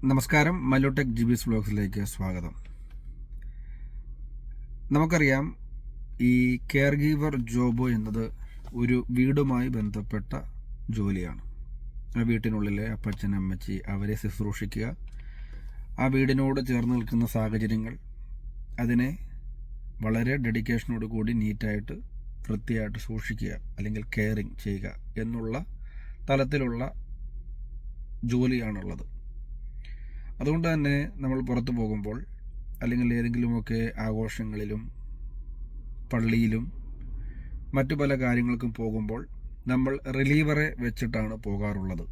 നമസ്കാരം. മല്ലുടെക് ജിബിസ് വ്ലോഗ്സിലേക്ക് സ്വാഗതം. നമുക്കറിയാം, ഈ കെയർ ഗീവർ ജോബ് എന്നത് ഒരു വീടുമായി ബന്ധപ്പെട്ട ജോലിയാണ്. ആ വീട്ടിനുള്ളിലെ അപ്പച്ചൻ അമ്മച്ചി അവരെ ശുശ്രൂഷിക്കുക, ആ വീടിനോട് ചേർന്ന് നിൽക്കുന്ന സാഹചര്യങ്ങൾ അതിനെ വളരെ ഡെഡിക്കേഷനോട് കൂടി നീറ്റായിട്ട് വൃത്തിയായിട്ട് സൂക്ഷിക്കുക, അല്ലെങ്കിൽ കെയറിങ് ചെയ്യുക എന്നുള്ള തലത്തിലുള്ള ജോലിയാണുള്ളത്. അതുകൊണ്ട് തന്നെ നമ്മൾ പുറത്തു പോകുമ്പോൾ, അല്ലെങ്കിൽ ഏതെങ്കിലുമൊക്കെ ആഘോഷങ്ങളിലും പള്ളിയിലും മറ്റു പല കാര്യങ്ങൾക്കും പോകുമ്പോൾ നമ്മൾ റിലീവറെ വെച്ചിട്ടാണ് പോകാറുള്ളത്,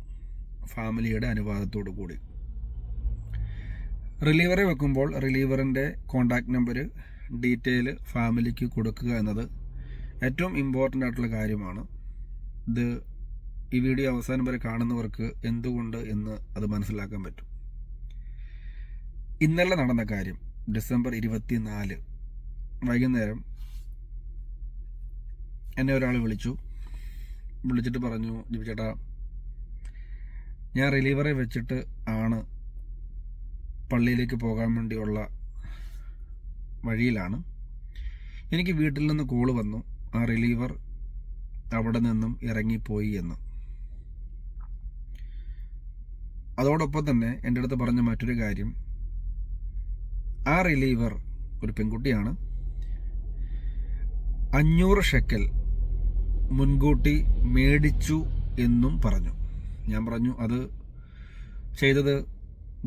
ഫാമിലിയുടെ അനുവാദത്തോടു കൂടി. റിലീവറെ വെക്കുമ്പോൾ റിലീവറിൻ്റെ കോണ്ടാക്ട് നമ്പർ ഡീറ്റെയിൽ ഫാമിലിക്ക് കൊടുക്കുക എന്നത് ഏറ്റവും ഇമ്പോർട്ടൻ്റ് ആയിട്ടുള്ള കാര്യമാണ്. ഇത് ഈ വീഡിയോ അവസാനം വരെ കാണുന്നവർക്ക് എന്തുകൊണ്ട് എന്ന് അത് മനസ്സിലാക്കാൻ പറ്റും. ഇന്നലെ നടന്ന കാര്യം, ഡിസംബർ 24 വൈകുന്നേരം എന്നെ ഒരാൾ വിളിച്ചിട്ട് പറഞ്ഞു, ജിബി ചേട്ടാ, ഞാൻ റിലീവറെ വെച്ചിട്ട് ആണ് പള്ളിയിലേക്ക് പോകാൻ വേണ്ടിയുള്ള വഴിയിലാണ്. എനിക്ക് വീട്ടിൽ നിന്ന് കോള് വന്നു, ആ റിലീവർ അവിടെ നിന്നും ഇറങ്ങിപ്പോയി എന്ന്. അതോടൊപ്പം തന്നെ എൻ്റെ അടുത്ത് പറഞ്ഞ മറ്റൊരു കാര്യം, ആ റിലീവർ ഒരു പെൺകുട്ടിയാണ്, 500 ഷെക്കൽ മുൻകൂട്ടി മേടിച്ചു എന്നും പറഞ്ഞു. ഞാൻ പറഞ്ഞു, അത് ചെയ്തത്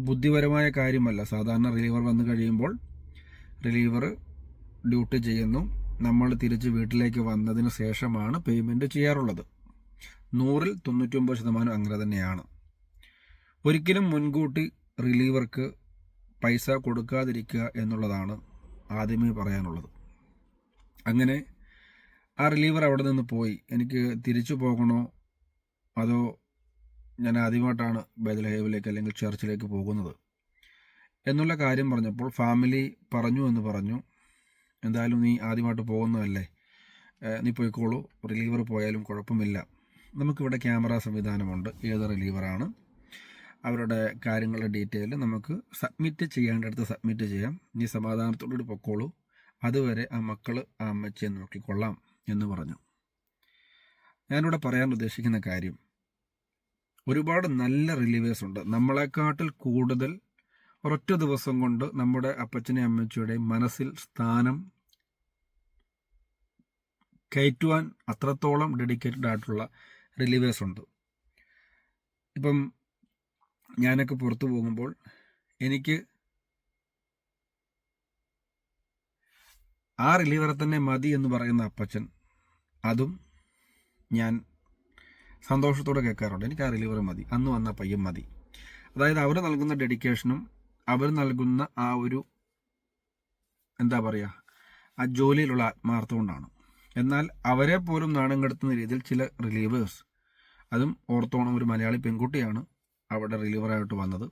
ബുദ്ധിപരമായ കാര്യമല്ല. സാധാരണ റിലീവർ വന്നു കഴിയുമ്പോൾ റിലീവർ ഡ്യൂട്ടി ചെയ്യുന്നു, നമ്മൾ തിരിച്ച് വീട്ടിലേക്ക് വന്നതിന് ശേഷമാണ് പേയ്മെൻറ്റ് ചെയ്യാറുള്ളത്. 100-ൽ 99% അങ്ങനെ തന്നെയാണ്. ഒരിക്കലും മുൻകൂട്ടി റിലീവർക്ക് പൈസ കൊടുക്കാതിരിക്കുക എന്നുള്ളതാണ് ആദ്യമേ പറയാനുള്ളത്. അങ്ങനെ ആ റിലീവർ അവിടെ നിന്ന് പോയി. എനിക്ക് തിരിച്ചു പോകണോ അതോ ഞാൻ ആദ്യമായിട്ടാണ് ബേത്ലഹേമിലേക്ക് അല്ലെങ്കിൽ ചർച്ചിലേക്ക് പോകുന്നത് എന്നുള്ള കാര്യം പറഞ്ഞപ്പോൾ ഫാമിലി പറഞ്ഞു, എന്തായാലും നീ ആദ്യമായിട്ട് പോകുന്നതല്ലേ, നീ പോയിക്കോളൂ, റിലീവർ പോയാലും കുഴപ്പമില്ല, നമുക്കിവിടെ ക്യാമറ സംവിധാനമുണ്ട്, ഏത് റിലീവറാണ്, അവരുടെ കാര്യങ്ങളുടെ ഡീറ്റെയിൽ നമുക്ക് സബ്മിറ്റ് ചെയ്യേണ്ടടുത്ത് സബ്മിറ്റ് ചെയ്യാം, നീ സമാധാനത്തോടുകൂടി പൊക്കോളൂ, അതുവരെ ആ മക്കൾ ആ അമ്മച്ചിയെ നോക്കിക്കൊള്ളാം എന്ന് പറഞ്ഞു. ഞാനിവിടെ പറയാൻ ഉദ്ദേശിക്കുന്ന കാര്യം, ഒരുപാട് നല്ല റിലീവേഴ്സ് ഉണ്ട്. നമ്മളെക്കാട്ടിൽ കൂടുതൽ ഒരൊറ്റ ദിവസം കൊണ്ട് നമ്മുടെ അപ്പച്ചനെ അമ്മച്ചിയുടെ മനസ്സിൽ സ്ഥാനം കയറ്റുവാൻ അത്രത്തോളം ഡെഡിക്കേറ്റഡ് ആയിട്ടുള്ള റിലീവേഴ്സ് ഉണ്ട്. ഇപ്പം ഞാനൊക്കെ പുറത്തു പോകുമ്പോൾ എനിക്ക് ആ റിലീവറെ തന്നെ മതി എന്ന് പറയുന്ന അപ്പച്ചൻ, അതും ഞാൻ സന്തോഷത്തോടെ കേൾക്കാറുണ്ട്. എനിക്ക് ആ റിലീവർ മതി, അന്ന് വന്ന പയ്യൻ മതി. അതായത് അവർ നൽകുന്ന ഡെഡിക്കേഷനും അവർ നൽകുന്ന ആ ഒരു ആ ജോലിയിലുള്ള ആത്മാർത്ഥം കൊണ്ടാണ്. എന്നാൽ അവരെ പോലും നാണം കെടുത്തുന്ന രീതിയിൽ ചില റിലീവേഴ്സ്, അതും ഓർത്തോണം, ഒരു മലയാളി പെൺകുട്ടിയാണ് അവിടെ റിലീവറായിട്ട് വന്നത്.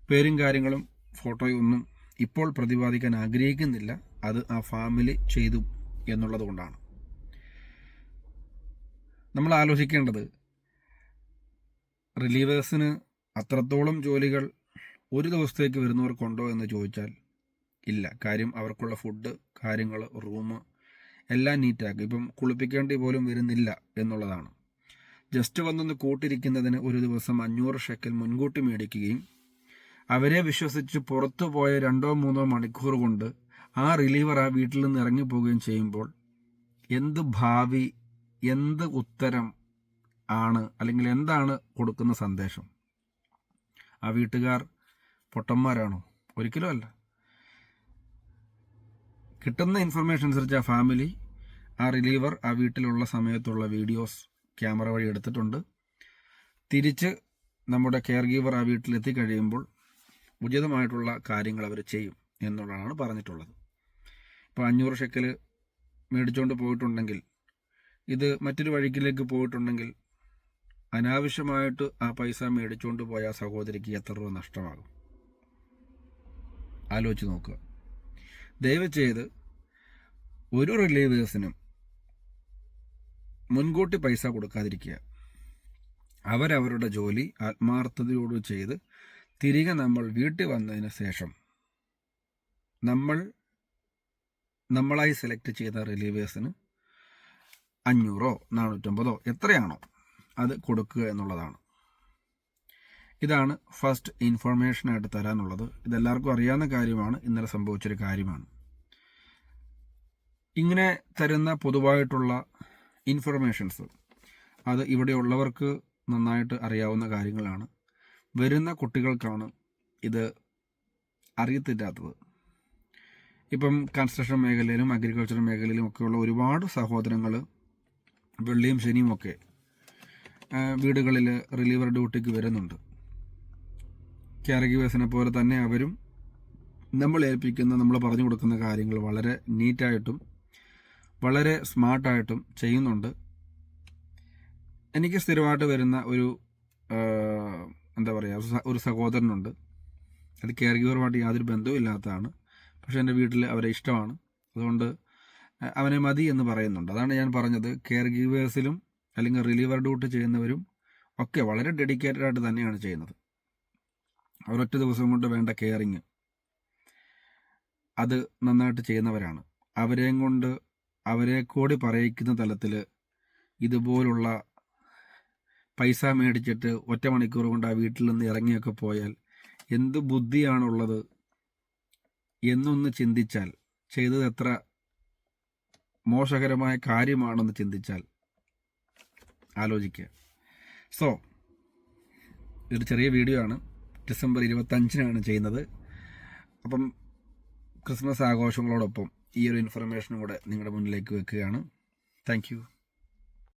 പേരും കാര്യങ്ങളും ഫോട്ടോയും ഒന്നും ഇപ്പോൾ പ്രതിപാദിക്കാൻ ആഗ്രഹിക്കുന്നില്ല, അത് ആ ഫാമിലി ചെയ്തു എന്നുള്ളത് കൊണ്ടാണ്. നമ്മൾ ആലോചിക്കേണ്ടത്, റിലീവേഴ്സിന് അത്രത്തോളം ജോലികൾ ഒരു ദിവസത്തേക്ക് വരുന്നവർക്കുണ്ടോ എന്ന് ചോദിച്ചാൽ ഇല്ല. കാര്യം അവർക്കുള്ള ഫുഡ്, കാര്യങ്ങൾ, റൂം എല്ലാം നീറ്റാക്കി, ഇപ്പം കുളിപ്പിക്കേണ്ടി പോലും വരുന്നില്ല എന്നുള്ളതാണ്. ജസ്റ്റ് വന്നൊന്ന് കൂട്ടിരിക്കുന്നതിന് ഒരു ദിവസം 500 ഷെക്കൽ മുൻകൂട്ടി മേടിക്കുകയും അവരെ വിശ്വസിച്ച് പുറത്തു പോയ 2-3 മണിക്കൂർ കൊണ്ട് ആ റിലീവർ ആ വീട്ടിൽ നിന്ന് ഇറങ്ങിപ്പോവുകയും ചെയ്യുമ്പോൾ എന്ത് ഭാവി, എന്ത് ഉത്തരം ആണ്, അല്ലെങ്കിൽ എന്താണ് കൊടുക്കുന്ന സന്ദേശം? ആ വീട്ടുകാർ പൊട്ടന്മാരാണോ? ഒരിക്കലും അല്ല. കിട്ടുന്ന ഇൻഫർമേഷൻ അനുസരിച്ച് ആ ഫാമിലി ആ റിലീവർ ആ വീട്ടിലുള്ള സമയത്തുള്ള വീഡിയോസ് ക്യാമറ വഴി എടുത്തിട്ടുണ്ട്. തിരിച്ച് നമ്മുടെ കെയർ ഗീവർ ആ വീട്ടിലെത്തി കഴിയുമ്പോൾ ഉചിതമായിട്ടുള്ള കാര്യങ്ങൾ അവർ ചെയ്യും എന്നുള്ളതാണ് പറഞ്ഞിട്ടുള്ളത്. ഇപ്പോൾ 500 ഷെക്കൽ മേടിച്ചുകൊണ്ട് പോയിട്ടുണ്ടെങ്കിൽ, ഇത് മറ്റൊരു വഴിക്കിലേക്ക് പോയിട്ടുണ്ടെങ്കിൽ, അനാവശ്യമായിട്ട് ആ പൈസ മേടിച്ചുകൊണ്ട് പോയ സഹോദരിക്ക് എത്ര രൂപ നഷ്ടമാകും? ആലോചിച്ച് നോക്കുക. ദയവ് ചെയ്ത് ഒരു റിലീവേഴ്സിനും മുൻകൂട്ടി പൈസ കൊടുക്കാതിരിക്കുക. അവരവരുടെ ജോലി ആത്മാർത്ഥതയോട് ചെയ്ത് തിരികെ നമ്മൾ വീട്ടിൽ വന്നതിന് ശേഷം നമ്മളായി സെലക്ട് ചെയ്ത റിലീവേഴ്സിന് 500 450 എത്രയാണോ അത് കൊടുക്കുക എന്നുള്ളതാണ്. ഇതാണ് ഫസ്റ്റ് ഇൻഫർമേഷനായിട്ട് തരാനുള്ളത്. ഇതെല്ലാവർക്കും അറിയാവുന്ന കാര്യമാണ്, ഇന്നലെ സംഭവിച്ചൊരു കാര്യമാണ്. ഇങ്ങനെ തരുന്ന പൊതുവായിട്ടുള്ള ഇൻഫർമേഷൻസ് അത് ഇവിടെയുള്ളവർക്ക് നന്നായിട്ട് അറിയാവുന്ന കാര്യങ്ങളാണ്. വരുന്ന കുട്ടികൾക്കാണ് ഇത് അറിയത്തില്ലാത്തത്. ഇപ്പം കൺസ്ട്രക്ഷൻ മേഖലയിലും അഗ്രികൾച്ചർ മേഖലയിലും ഒക്കെയുള്ള ഒരുപാട് സഹോദരങ്ങൾ വെള്ളിയും ശനിയും ഒക്കെ വീടുകളിൽ റിലീവർ ഡ്യൂട്ടിക്ക് വരുന്നുണ്ട്. കെയർ ഗീവേഴ്സിനെ പോലെ തന്നെ അവരും നമ്മൾ പറഞ്ഞു കൊടുക്കുന്ന കാര്യങ്ങൾ വളരെ നീറ്റായിട്ടും വളരെ സ്മാർട്ടായിട്ടും ചെയ്യുന്നുണ്ട്. എനിക്ക് സ്ഥിരമായിട്ട് വരുന്ന ഒരു ഒരു സഹോദരനുണ്ട്. അത് കെയർ ഗീവറുമായിട്ട് യാതൊരു ബന്ധവും ഇല്ലാത്തതാണ്. പക്ഷേ എൻ്റെ വീട്ടിൽ അവരെ ഇഷ്ടമാണ്, അതുകൊണ്ട് അവനെ മതി എന്ന് പറയുന്നുണ്ട്. അതാണ് ഞാൻ പറഞ്ഞത്, കെയർ ഗീവേഴ്സിലും അല്ലെങ്കിൽ റിലീവർ ഡ്യൂട്ടി ചെയ്യുന്നവരും ഒക്കെ വളരെ ഡെഡിക്കേറ്റഡ് ആയിട്ട് തന്നെയാണ് ചെയ്യുന്നത്. അവരൊറ്റ ദിവസം കൊണ്ട് വേണ്ട കെയറിങ് അത് നന്നായിട്ട് ചെയ്യുന്നവരാണ്. അവരെ കൂടി പറയിക്കുന്ന തലത്തിൽ ഇതുപോലുള്ള പൈസ മേടിച്ചിട്ട് 1 മണിക്കൂർ കൊണ്ട് ആ വീട്ടിൽ നിന്ന് ഇറങ്ങിയൊക്കെ പോയാൽ എന്ത് ബുദ്ധിയാണുള്ളത് എന്നൊന്ന് ചിന്തിച്ചാൽ, ചെയ്തത് എത്ര മോശകരമായ കാര്യമാണെന്ന് ചിന്തിച്ചാൽ ആലോചിക്കുക. സോ ഒരു ചെറിയ വീഡിയോ ആണ്, ഡിസംബർ 25-നാണ് ചെയ്യുന്നത്. അപ്പം ക്രിസ്മസ് ആഘോഷങ്ങളോടൊപ്പം ഈ ഒരു ഇൻഫർമേഷനും കൂടെ നിങ്ങളുടെ മുന്നിലേക്ക് വെക്കുകയാണ്. Thank you.